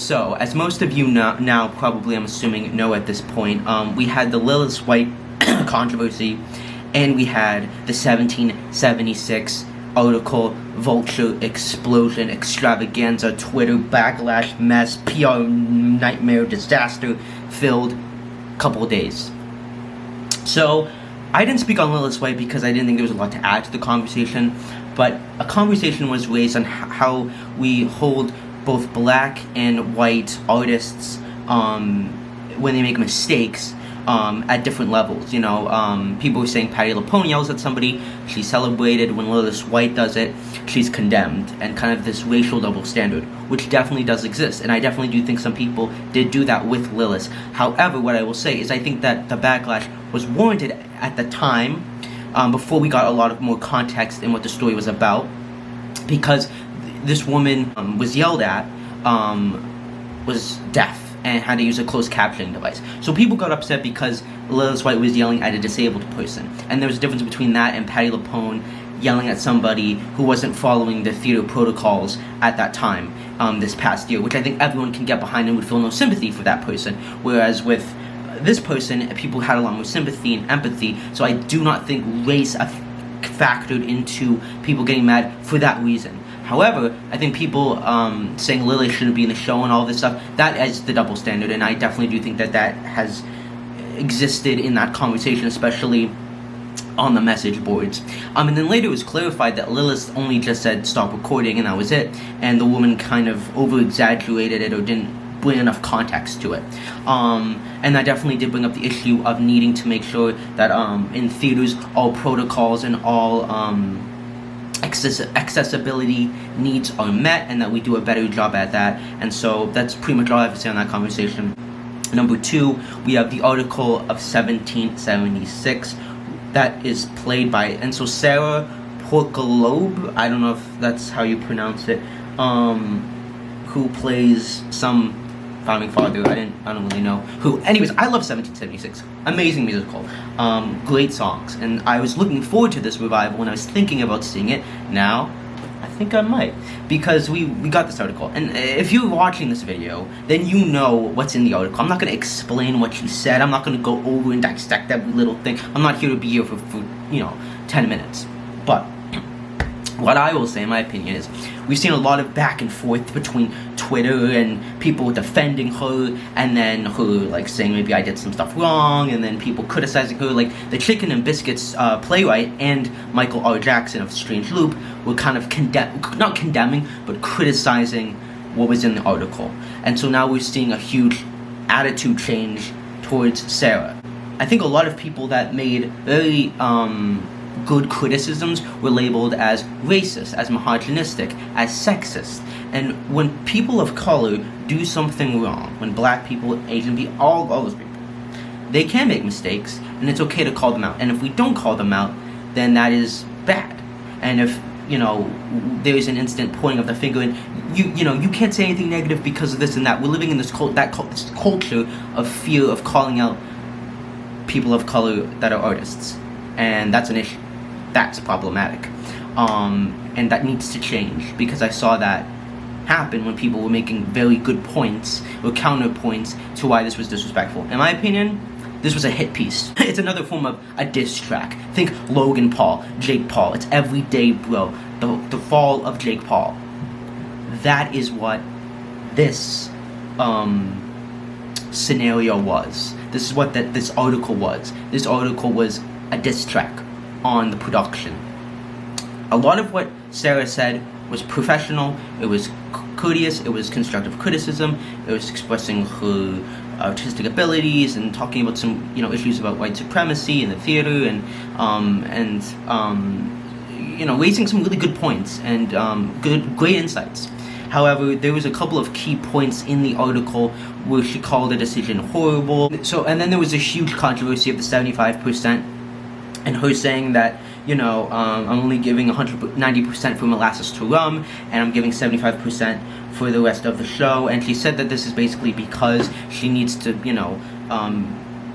So, as most of you now probably, I'm assuming, know at this point, we had the Lilith White controversy, and we had the 1776 article, vulture, explosion, extravaganza, Twitter, backlash, mess, PR, nightmare, disaster, filled couple of days. So, I didn't speak on Lilith White because I didn't think there was a lot to add to the conversation, but a conversation was raised on how we hold both black and white artists when they make mistakes at different levels. People were saying Patti LuPone yells at somebody, she's celebrated. When Lilith White does it, she's condemned, and kind of this racial double standard, which definitely does exist, and I definitely do think some people did do that with Lilith. However, what I will say is I think that the backlash was warranted at the time, before we got a lot of more context in what the story was about, because this woman was yelled at, was deaf, and had to use a closed captioning device. So people got upset because Lilith White was yelling at a disabled person. And there was a difference between that and Patti LuPone yelling at somebody who wasn't following the theater protocols at that time, this past year, which I think everyone can get behind and would feel no sympathy for that person. Whereas with this person, people had a lot more sympathy and empathy, so I do not think race factored into people getting mad for that reason. However, I think people saying Lily shouldn't be in the show and all this stuff, that is the double standard, and I definitely do think that that has existed in that conversation, especially on the message boards. And then later it was clarified that Lilith only just said stop recording and that was it, and the woman kind of over-exaggerated it or didn't bring enough context to it. And that definitely did bring up the issue of needing to make sure that in theaters all protocols and all accessibility needs are met, and that we do a better job at that. And so that's pretty much all I have to say on that conversation. Number 2, we have the article of 1776 that is played by, and so Sara Porkalobe, I don't know if that's how you pronounce it, who plays some founding father, I don't really know who. Anyways, I love 1776. Amazing musical. Great songs. And I was looking forward to this revival when I was thinking about seeing it. Now, I think I might. Because we got this article. And if you're watching this video, then you know what's in the article. I'm not going to explain what she said. I'm not going to go over and dissect every little thing. I'm not here to be here for 10 minutes. But what I will say, in my opinion, is we've seen a lot of back and forth between Twitter and people defending her, and then her saying maybe I did some stuff wrong, and then people criticizing her. Like the Chicken and Biscuits playwright and Michael R. Jackson of Strange Loop were kind of not condemning, but criticizing what was in the article. And so now we're seeing a huge attitude change towards Sara. I think a lot of people that made very good criticisms were labeled as racist, as misogynistic, as sexist. And when people of color do something wrong, when black people, Asian people, all those people, they can make mistakes, and it's okay to call them out. And if we don't call them out, then that is bad. And if there is an instant pointing of the finger, and you can't say anything negative because of this and that. We're living in this this culture of fear of calling out people of color that are artists, and that's an issue. That's problematic, and that needs to change, because I saw that happen when people were making very good points or counterpoints to why this was disrespectful. In my opinion, this was a hit piece. It's another form of a diss track. Think Logan Paul, Jake Paul. It's everyday bro. The fall of Jake Paul. That is what this scenario was. This is what this article was. This article was a diss track on the production. A lot of what Sara said was professional, it was courteous, it was constructive criticism, it was expressing her artistic abilities and talking about some issues about white supremacy in the theater, and raising some really good points and great insights. However, there was a couple of key points in the article where she called the decision horrible. And then there was a huge controversy of the 75%. And her saying that, I'm only giving 190% for molasses to rum, and I'm giving 75% for the rest of the show. And she said that this is basically because she needs to,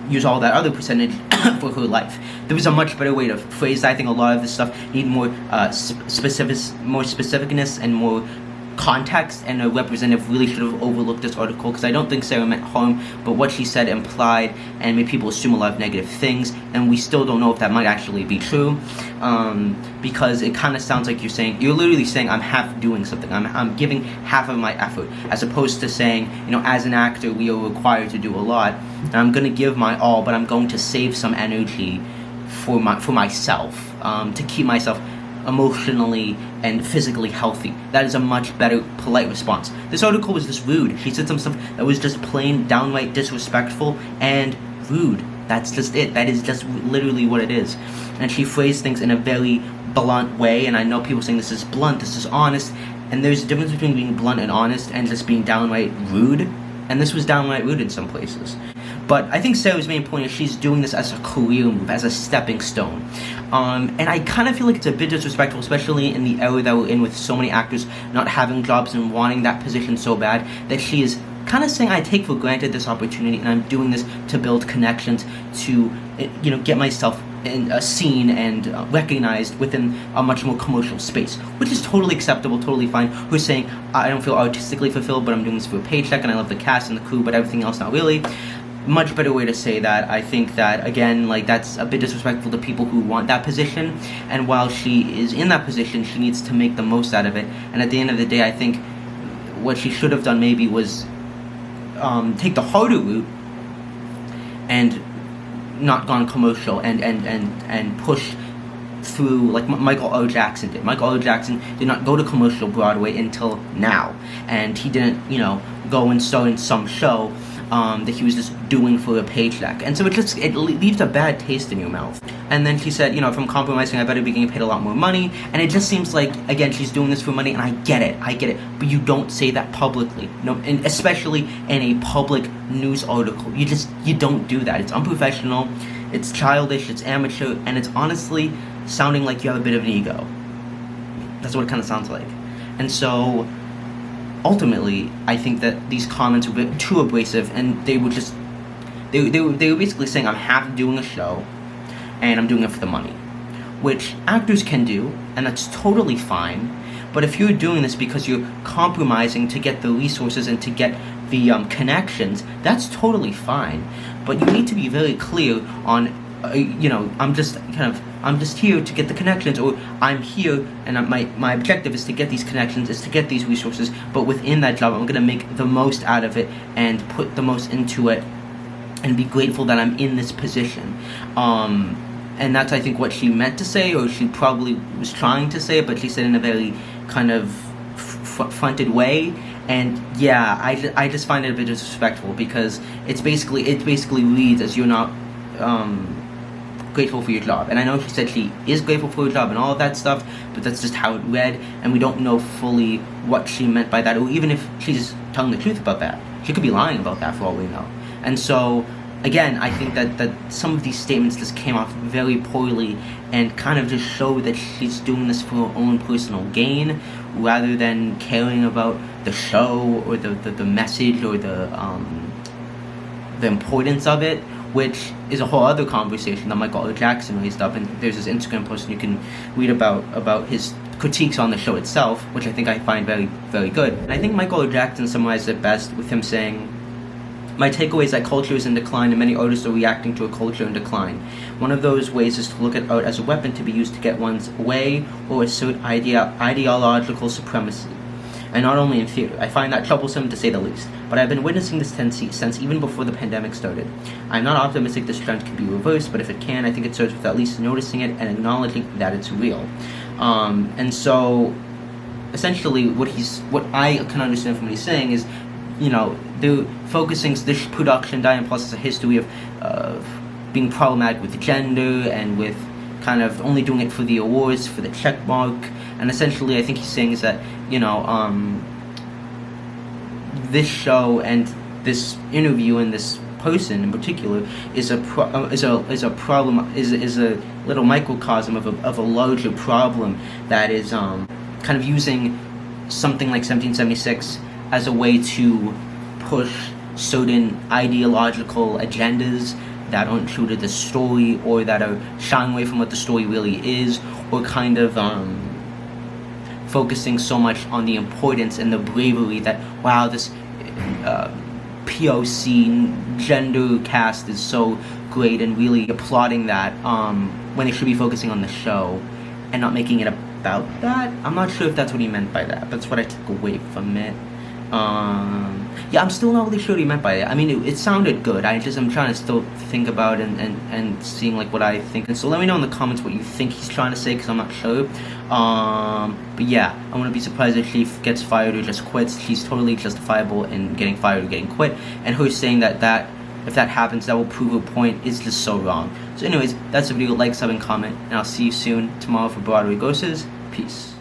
use all that other percentage for her life. There was a much better way to phrase that. I think a lot of this stuff need more specificness and more context, and a representative really should have overlooked this article, because I don't think Sara meant harm, but what she said implied and made people assume a lot of negative things, and we still don't know if that might actually be true, because it kind of sounds like you're literally saying I'm half doing something, I'm giving half of my effort, as opposed to saying, as an actor we are required to do a lot, and I'm going to give my all, but I'm going to save some energy for myself, to keep myself emotionally and physically healthy. That is a much better, polite response. This article was just rude. She said some stuff that was just plain, downright disrespectful and rude. That's just it. That is just literally what it is. And she phrased things in a very blunt way, and I know people saying this is blunt, this is honest, and there's a difference between being blunt and honest and just being downright rude, and this was downright rude in some places. But I think Sara's main point is she's doing this as a career move, as a stepping stone. And I kind of feel like it's a bit disrespectful, especially in the era that we're in with so many actors not having jobs and wanting that position so bad, that she is kind of saying, I take for granted this opportunity and I'm doing this to build connections, to get myself seen and recognized within a much more commercial space, which is totally acceptable, totally fine. Who's saying, I don't feel artistically fulfilled, but I'm doing this for a paycheck and I love the cast and the crew, but everything else not really. Much better way to say that. I think that, again, that's a bit disrespectful to people who want that position, and while she is in that position, she needs to make the most out of it, and at the end of the day, I think what she should have done maybe was take the harder route and not gone commercial and push through like Michael O. Jackson did. Michael O. Jackson did not go to commercial Broadway until now, and he didn't, go and star in some show that he was just doing for a paycheck, and so it leaves a bad taste in your mouth. And then she said, if I'm compromising, I better be getting paid a lot more money, and it just seems like, again, she's doing this for money, and I get it, but you don't say that publicly, and especially in a public news article. You don't do that. It's unprofessional, it's childish, it's amateur, and it's honestly sounding like you have a bit of an ego. That's what it kind of sounds like. And so ultimately, I think that these comments were a bit too abrasive, and they were basically saying I'm half doing a show, and I'm doing it for the money, which actors can do, and that's totally fine. But if you're doing this because you're compromising to get the resources and to get the connections, that's totally fine. But you need to be very clear on, I'm just here to get the connections, or I'm here and my objective is to get these connections, is to get these resources, but within that job I'm going to make the most out of it and put the most into it and be grateful that I'm in this position. And that's, I think, what she meant to say, or she probably was trying to say, but she said in a very kind of fronted way. And yeah, I just find it a bit disrespectful, because it basically reads as you're not grateful for your job. And I know she said she is grateful for her job and all of that stuff, but that's just how it read, and we don't know fully what she meant by that, or even if she's telling the truth about that. She could be lying about that for all we know. And so, again, I think that some of these statements just came off very poorly and kind of just show that she's doing this for her own personal gain, rather than caring about the show or the message or the importance of it, which is a whole other conversation that Michael O. Jackson raised up, and there's this Instagram post and you can read about his critiques on the show itself, which I think I find very, very good. And I think Michael O. Jackson summarized it best with him saying, "My takeaway is that culture is in decline and many artists are reacting to a culture in decline. One of those ways is to look at art as a weapon to be used to get one's way or assert ideological supremacy. And not only in theater. I find that troublesome, to say the least. But I've been witnessing this tendency since even before the pandemic started. I'm not optimistic this trend can be reversed, but if it can, I think it starts with at least noticing it and acknowledging that it's real." And so, essentially, what I can understand from what he's saying is, they're focusing this production, Diane Plus, has a history of being problematic with gender and with kind of only doing it for the awards, for the check mark. And essentially, I think he's saying is that, this show and this interview and this person in particular is a problem, is a little microcosm of a larger problem that is kind of using something like 1776 as a way to push certain ideological agendas that aren't true to the story, or that are shying away from what the story really is, or kind of focusing so much on the importance and the bravery that, wow, this POC gender cast is so great, and really applauding that when they should be focusing on the show and not making it about that. I'm not sure if that's what he meant by that, but that's what I took away from it. Yeah, I'm still not really sure what he meant by it. I mean, it sounded good. I'm trying to still think about it and seeing like what I think. And so let me know in the comments what you think he's trying to say, because I'm not sure. But yeah, I wouldn't be surprised if she gets fired or just quits. She's totally justifiable in getting fired or getting quit. And her saying that if that happens, that will prove her point is just so wrong. So anyways, that's the video. Like, sub, and comment. And I'll see you soon tomorrow for Broadway Ghosts. Peace.